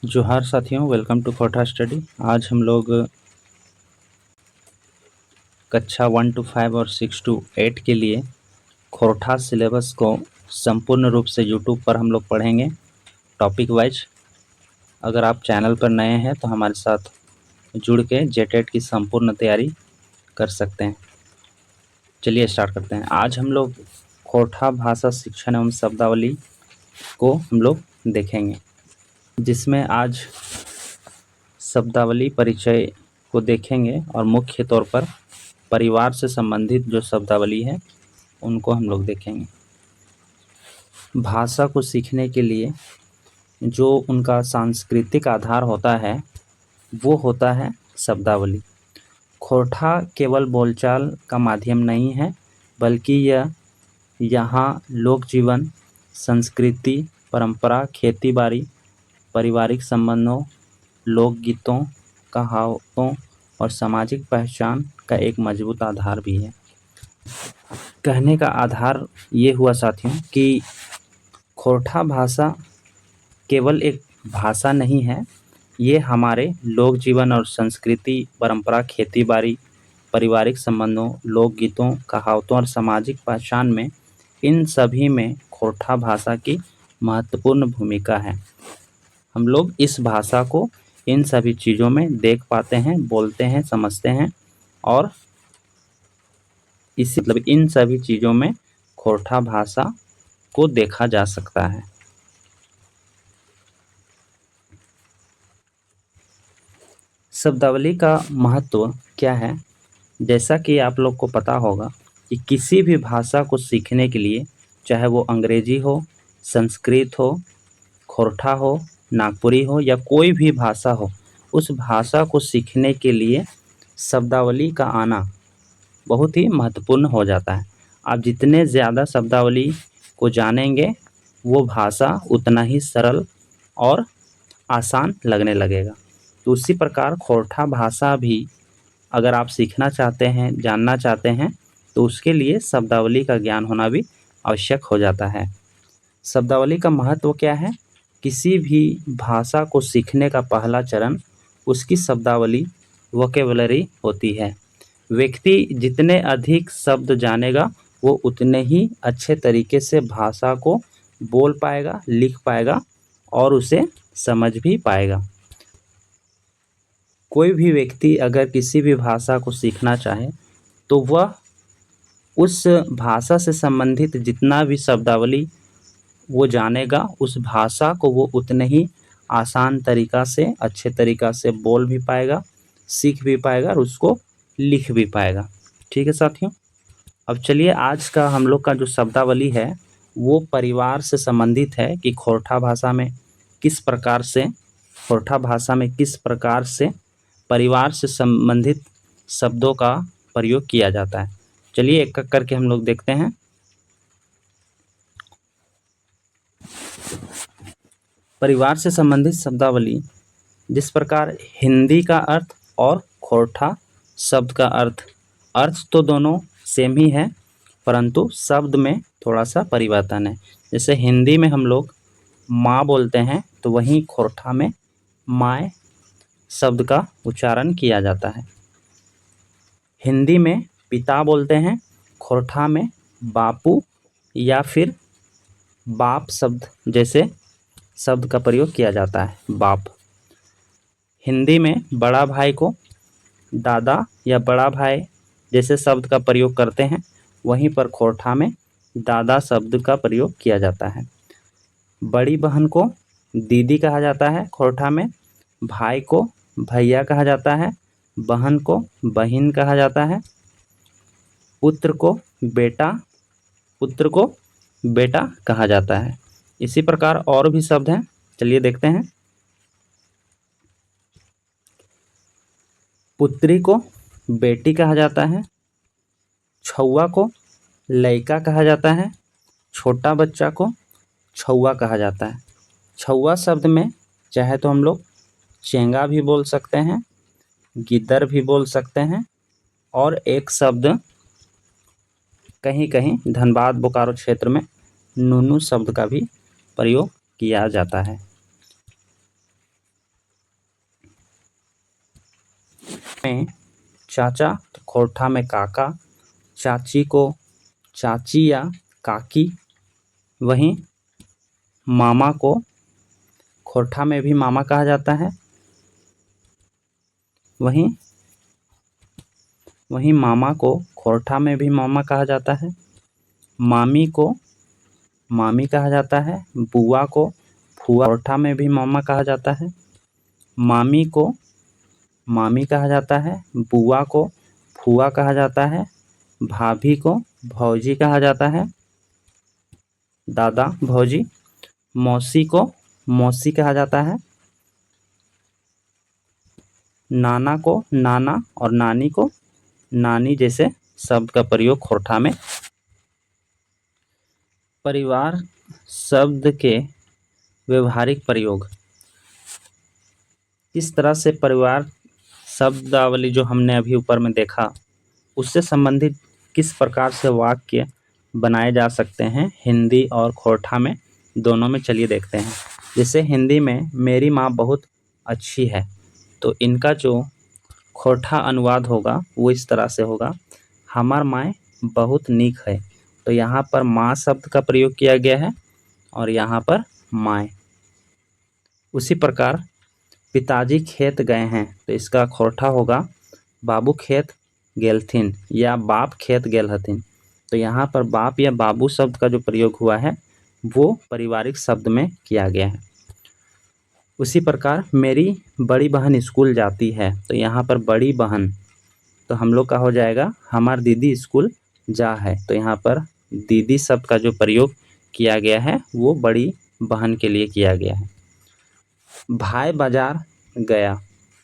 जोहार साथियों, welcome to Khortha study. आज हम लोग कक्षा 1 to 5 और 6 to 8 के लिए खोरठा सिलेबस को संपूर्ण रूप से यूट्यूब पर हम लोग पढ़ेंगे टॉपिक वाइज। अगर आप चैनल पर नए हैं तो हमारे साथ जुड़ के जेटेट की संपूर्ण तैयारी कर सकते हैं। चलिए स्टार्ट करते हैं। आज हम लोग खोरठा भाषा शिक्षण एवं शब्दावली को हम लोग देखेंगे, जिसमें आज शब्दावली परिचय को देखेंगे और मुख्य तौर पर परिवार से संबंधित जो शब्दावली है उनको हम लोग देखेंगे। भाषा को सीखने के लिए जो उनका सांस्कृतिक आधार होता है वो होता है शब्दावली। खोरठा केवल बोलचाल का माध्यम नहीं है, बल्कि यह यहाँ लोक जीवन, संस्कृति, परंपरा, खेती बाड़ी, पारिवारिक संबंधों, लोकगीतों, कहावतों और सामाजिक पहचान का एक मजबूत आधार भी है। कहने का आधार ये हुआ साथियों कि खोरठा भाषा केवल एक भाषा नहीं है, ये हमारे लोक जीवन और संस्कृति, परंपरा, खेती बाड़ी, पारिवारिक संबंधों, लोकगीतों, कहावतों और सामाजिक पहचान में, इन सभी में खोरठा भाषा की महत्वपूर्ण भूमिका है। हम लोग इस भाषा को इन सभी चीज़ों में देख पाते हैं, बोलते हैं, समझते हैं और इसी मतलब इन सभी चीज़ों में खोरठा भाषा को देखा जा सकता है। शब्दावली का महत्व क्या है? जैसा कि आप लोग को पता होगा कि किसी भी भाषा को सीखने के लिए, चाहे वो अंग्रेजी हो, संस्कृत हो, खोरठा हो, नागपुरी हो या कोई भी भाषा हो, उस भाषा को सीखने के लिए शब्दावली का आना बहुत ही महत्वपूर्ण हो जाता है। आप जितने ज़्यादा शब्दावली को जानेंगे वो भाषा उतना ही सरल और आसान लगने लगेगा। तो उसी प्रकार खोरठा भाषा भी अगर आप सीखना चाहते हैं, जानना चाहते हैं, तो उसके लिए शब्दावली का ज्ञान होना भी आवश्यक हो जाता है। शब्दावली का महत्व क्या है? किसी भी भाषा को सीखने का पहला चरण उसकी शब्दावली, वोकैबुलरी होती है। व्यक्ति जितने अधिक शब्द जानेगा वो उतने ही अच्छे तरीके से भाषा को बोल पाएगा, लिख पाएगा और उसे समझ भी पाएगा। कोई भी व्यक्ति अगर किसी भी भाषा को सीखना चाहे तो वह उस भाषा से संबंधित जितना भी शब्दावली वो जानेगा, उस भाषा को वो उतने ही आसान तरीक़ा से, अच्छे तरीक़ा से बोल भी पाएगा, सीख भी पाएगा और उसको लिख भी पाएगा। ठीक है साथियों, अब चलिए आज का हम लोग का जो शब्दावली है वो परिवार से संबंधित है कि खोरठा भाषा में किस प्रकार से परिवार से संबंधित शब्दों का प्रयोग किया जाता है। चलिए एक एक करके हम लोग देखते हैं। परिवार से संबंधित शब्दावली, जिस प्रकार हिंदी का अर्थ और खोरठा शब्द का अर्थ तो दोनों सेम ही है, परंतु शब्द में थोड़ा सा परिवर्तन है। जैसे हिंदी में हम लोग माँ बोलते हैं तो वहीं खोरठा में माय शब्द का उच्चारण किया जाता है। हिंदी में पिता बोलते हैं, खोरठा में बापू या फिर बाप शब्द जैसे शब्द का प्रयोग किया जाता है, बाप। हिंदी में बड़ा भाई को दादा या बड़ा भाई जैसे शब्द का प्रयोग करते हैं, वहीं पर खोरठा में दादा शब्द का प्रयोग किया जाता है। बड़ी बहन को दीदी कहा जाता है खोरठा में, भाई को भैया कहा जाता है, बहन को बहिन कहा जाता है, पुत्र को बेटा कहा जाता है। इसी प्रकार और भी शब्द हैं, चलिए देखते हैं। पुत्री को बेटी कहा जाता है, छौआ को लड़का कहा जाता है, छोटा बच्चा को छौआ कहा जाता है। छौआ शब्द में चाहे तो हम लोग चेंगा भी बोल सकते हैं, गिद्दर भी बोल सकते हैं और एक शब्द कहीं कहीं धनबाद बोकारो क्षेत्र में नूनू शब्द का भी प्रयोग किया जाता है। में चाचा तो खोरठा में काका, चाची को चाची या काकी। वहीं मामा को खोरठा में भी मामा कहा जाता है। वहीं मामा को खोरठा में भी मामा कहा जाता है। मामी को मामी कहा जाता है। बुआ को फुआ, खोरठा में भी मामा कहा जाता है। मामी को मामी कहा जाता है। बुआ को फुआ कहा जाता है। भाभी को भौजी कहा जाता है, दादा भौजी। मौसी को मौसी कहा जाता है। नाना को नाना और नानी को नानी जैसे शब्द का प्रयोग खोरठा में। परिवार शब्द के व्यवहारिक प्रयोग। इस तरह से परिवार शब्दावली जो हमने अभी ऊपर में देखा, उससे संबंधित किस प्रकार से वाक्य बनाए जा सकते हैं हिंदी और खोरठा में, दोनों में। चलिए देखते हैं। जैसे हिंदी में मेरी माँ बहुत अच्छी है, तो इनका जो खोरठा अनुवाद होगा वो इस तरह से होगा, हमार माँ बहुत नीक है। तो यहाँ पर माँ शब्द का प्रयोग किया गया है और यहाँ पर माँ। उसी प्रकार पिताजी खेत गए हैं, तो इसका खोरठा होगा बाबू खेत गेलथिन या बाप खेत गेल हथिन। तो यहाँ पर बाप या बाबू शब्द का जो प्रयोग हुआ है वो पारिवारिक शब्द में किया गया है। उसी प्रकार मेरी बड़ी बहन स्कूल जाती है, तो यहाँ पर बड़ी बहन तो हम लोग का हो जाएगा हमार दीदी स्कूल जा है। तो यहाँ पर दीदी शब्द का जो प्रयोग किया गया है वो बड़ी बहन के लिए किया गया है। भाई बाजार गया,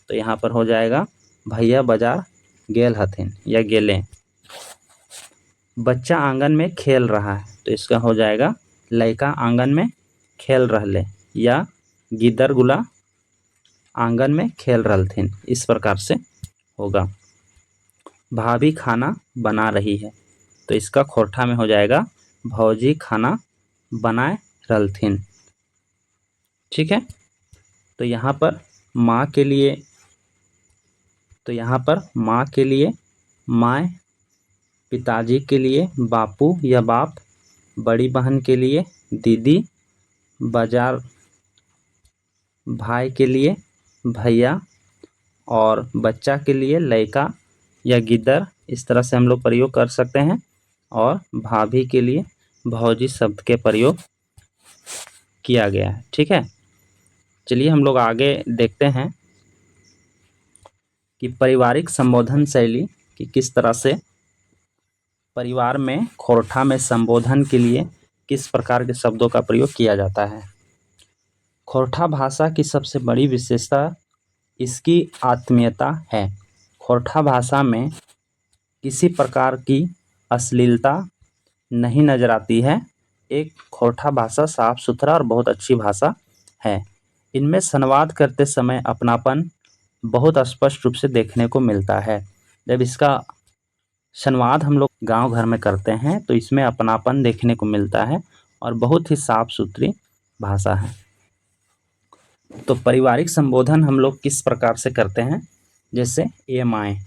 तो यहाँ पर हो जाएगा भैया बाजार गेल हथिन या गेले। बच्चा आंगन में खेल रहा है, तो इसका हो जाएगा लड़का आंगन में खेल रहले या गिदर गुला आंगन में खेल रहलथिन, इस प्रकार से होगा। भाभी खाना बना रही है, तो इसका खोरठा में हो जाएगा भौजी खाना बनाए रहलथिन। ठीक है। तो यहाँ पर माँ के लिए माँ, पिताजी के लिए बापू या बाप, बड़ी बहन के लिए दीदी, बाजार भाई के लिए भैया और बच्चा के लिए लड़का या गिद्दर, इस तरह से हम लोग प्रयोग कर सकते हैं। और भाभी के लिए भौजी शब्द के प्रयोग किया गया है। ठीक है। चलिए हम लोग आगे देखते हैं कि पारिवारिक संबोधन शैली कि किस तरह से परिवार में खोरठा में संबोधन के लिए किस प्रकार के शब्दों का प्रयोग किया जाता है। खोरठा भाषा की सबसे बड़ी विशेषता इसकी आत्मीयता है। खोरठा भाषा में किसी प्रकार की अश्लीलता नहीं नजर आती है। एक खोरठा भाषा साफ सुथरा और बहुत अच्छी भाषा है। इनमें संवाद करते समय अपनापन बहुत स्पष्ट रूप से देखने को मिलता है। जब इसका संवाद हम लोग गांव घर में करते हैं तो इसमें अपनापन देखने को मिलता है और बहुत ही साफ सुथरी भाषा है। तो पारिवारिक संबोधन हम लोग किस प्रकार से करते हैं, जैसे ए माए,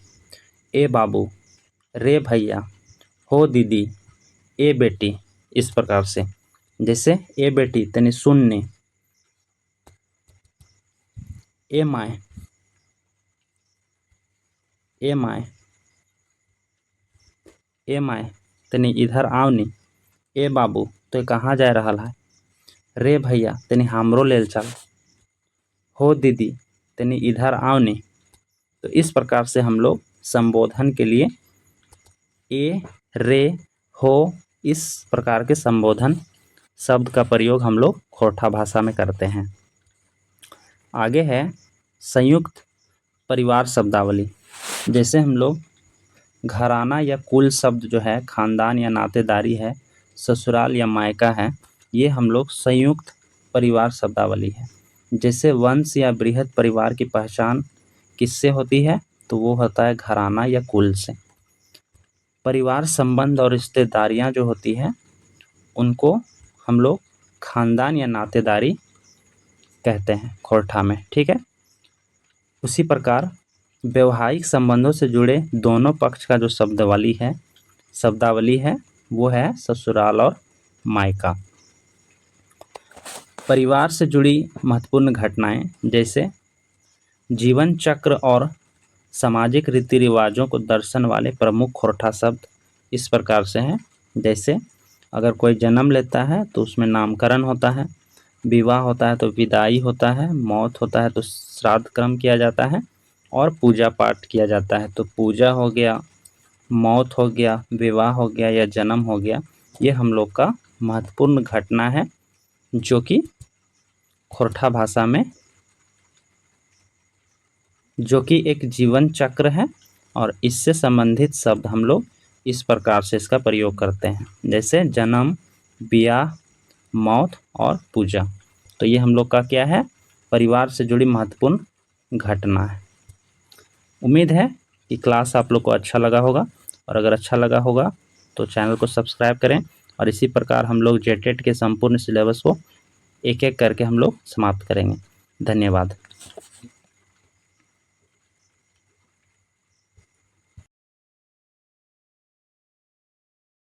ए बाबू, रे भैया, हो दीदी, ए बेटी, इस प्रकार से। जैसे ए बेटी तनी सुनने, ए माए, ए माए, ए माए तनी इधर आओ नी, ए बाबू तो कहाँ जा रहा है, रे भैया तनी हमरो लेल चल, हो दीदी तनी इधर आओ नी। तो इस प्रकार से हम लोग संबोधन के लिए ए, रे, हो, इस प्रकार के संबोधन शब्द का प्रयोग हम लोग खोरठा भाषा में करते हैं। आगे है संयुक्त परिवार शब्दावली। जैसे हम लोग घराना या कुल शब्द जो है, खानदान या नातेदारी है, ससुराल या मायका है, ये हम लोग संयुक्त परिवार शब्दावली है। जैसे वंश या बृहद परिवार की पहचान किससे होती है, तो वो होता है घराना या कुल से। परिवार संबंध और रिश्तेदारियां जो होती है उनको हम लोग खानदान या नातेदारी कहते हैं खोरठा में। ठीक है। उसी प्रकार वैवाहिक संबंधों से जुड़े दोनों पक्ष का जो शब्दावली है वो है ससुराल और मायका। परिवार से जुड़ी महत्वपूर्ण घटनाएं जैसे जीवन चक्र और सामाजिक रीति रिवाजों को दर्शन वाले प्रमुख खोरठा शब्द इस प्रकार से हैं। जैसे अगर कोई जन्म लेता है तो उसमें नामकरण होता है, विवाह होता है तो विदाई होता है, मौत होता है तो श्राद्ध कर्म किया जाता है और पूजा पाठ किया जाता है। तो पूजा हो गया, मौत हो गया, विवाह हो गया या जन्म हो गया, ये हम लोग का महत्वपूर्ण घटना है जो कि खोरठा भाषा में जो कि एक जीवन चक्र है और इससे संबंधित शब्द हम लोग इस प्रकार से इसका प्रयोग करते हैं। जैसे जन्म, ब्याह, मौत और पूजा। तो ये हम लोग का क्या है, परिवार से जुड़ी महत्वपूर्ण घटना है। उम्मीद है कि क्लास आप लोग को अच्छा लगा होगा और अगर अच्छा लगा होगा तो चैनल को सब्सक्राइब करें और इसी प्रकार हम लोग जेटेट के संपूर्ण सिलेबस को एक एक करके हम लोग समाप्त करेंगे। धन्यवाद।